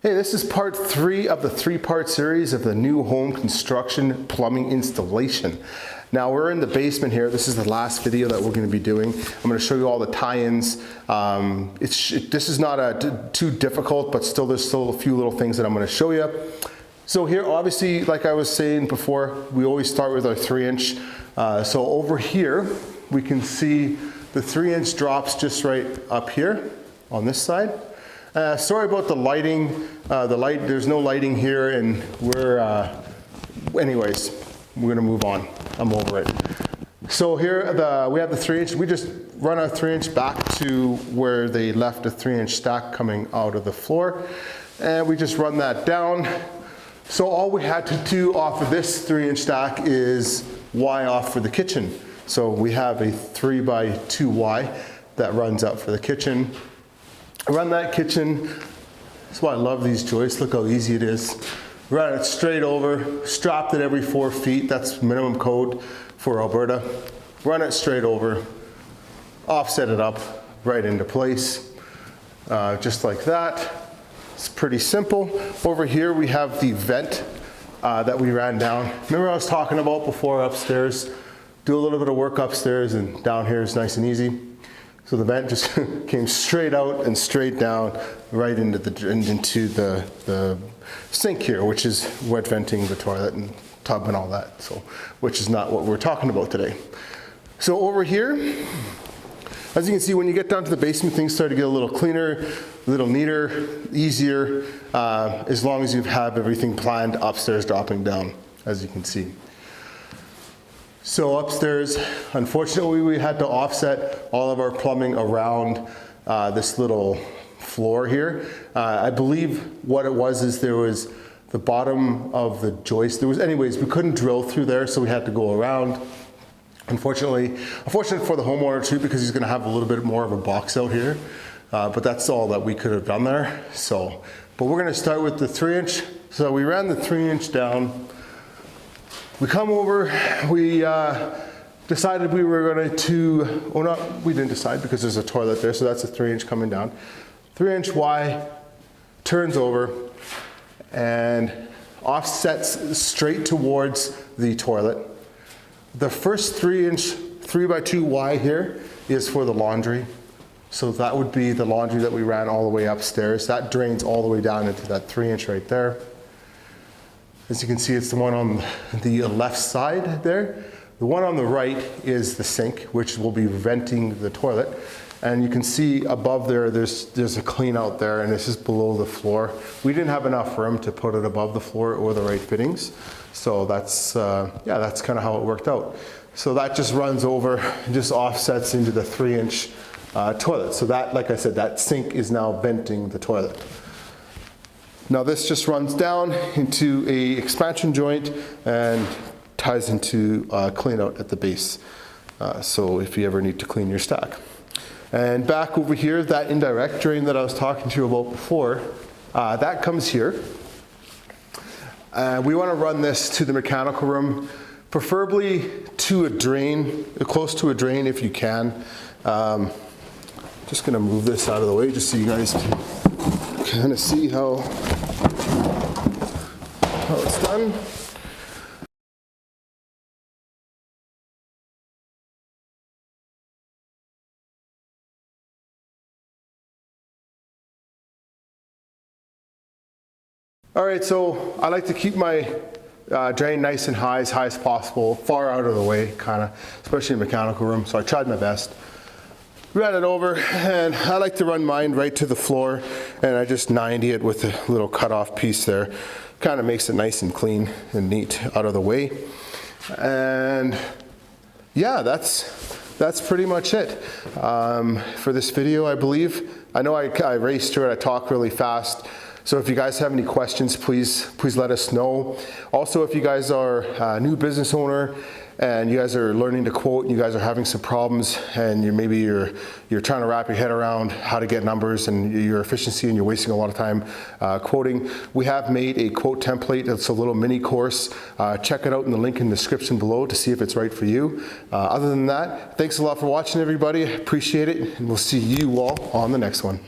Hey, this is part 3 of the 3-part series of the new home construction plumbing installation. Now we're in the basement here. This is the last video that we're going to be doing. I'm going to show you all the tie-ins. This is not too difficult, but there's still a few little things that I'm going to show you. So here, obviously, like I was saying before, we always start with our 3-inch. So over here, we can see the 3-inch drops just right up here on this side. Sorry about the lighting. There's no lighting here, and anyways, we're gonna move on. I'm over it. So here we have the 3-inch. We just run our 3-inch back to where they left a 3-inch stack coming out of the floor, and we just run that down. So all we had to do off of this 3-inch stack is Y off for the kitchen. So we have a 3x2Y that runs out for the kitchen. Run that kitchen. That's why I love these joists. Look how easy it is. Run it straight over, strapped it every 4 feet. That's minimum code for Alberta. Run it straight over, offset it up right into place, just like that. It's pretty simple. Over here we have the vent that we ran down. Remember I was talking about before upstairs? Do a little bit of work upstairs, and down here is nice and easy. So the vent just came straight out and straight down right into the sink here, which is wet venting the toilet and tub and all that, so which is not what we're talking about today. So over here, as you can see, when you get down to the basement, things start to get a little cleaner, a little neater, easier, as long as you have everything planned upstairs dropping down, as you can see. So upstairs, unfortunately, we had to offset all of our plumbing around this little floor here. I believe what it was is there was the bottom of the joist. Anyways, we couldn't drill through there, so we had to go around. Unfortunate for the homeowner too, because he's gonna have a little bit more of a box out here. But that's all that we could have done there. But we're gonna start with the 3-inch. So we ran the 3-inch down. We come over, we decided we were going to, we didn't decide because there's a toilet there, so that's a 3-inch coming down. 3-inch Y, turns over, and offsets straight towards the toilet. The first 3-inch, 3x2Y here is for the laundry. So that would be the laundry that we ran all the way upstairs. That drains all the way down into that 3-inch right there. As you can see, it's the one on the left side there. The one on the right is the sink, which will be venting the toilet. And you can see above there, there's a clean out there, and this is below the floor. We didn't have enough room to put it above the floor or the right fittings. So that's kind of how it worked out. So that just runs over and just offsets into the 3-inch toilet. So that, like I said, that sink is now venting the toilet. Now this just runs down into a expansion joint and ties into clean out at the base. So if you ever need to clean your stack. And back over here, that indirect drain that I was talking to you about before, that comes here. We want to run this to the mechanical room, preferably to a drain, close to a drain if you can. Just gonna move this out of the way just so you guys can kind of see how it's done. All right, so I like to keep my drain nice and high as possible, far out of the way, kind of, especially in the mechanical room, so I tried my best. Ran it over, and I like to run mine right to the floor, and I just 90 it with a little cut-off piece there. Kind of makes it nice and clean and neat out of the way. And yeah, that's pretty much it for this video, I believe. I know I raced through it, I talk really fast. So if you guys have any questions, please let us know. Also, if you guys are a new business owner and you guys are learning to quote, and you guys are having some problems, and maybe you're trying to wrap your head around how to get numbers and your efficiency, and you're wasting a lot of time quoting, we have made a quote template. It's a little mini course. Check it out in the link in the description below to see if it's right for you. Other than that, thanks a lot for watching, everybody. Appreciate it, and we'll see you all on the next one.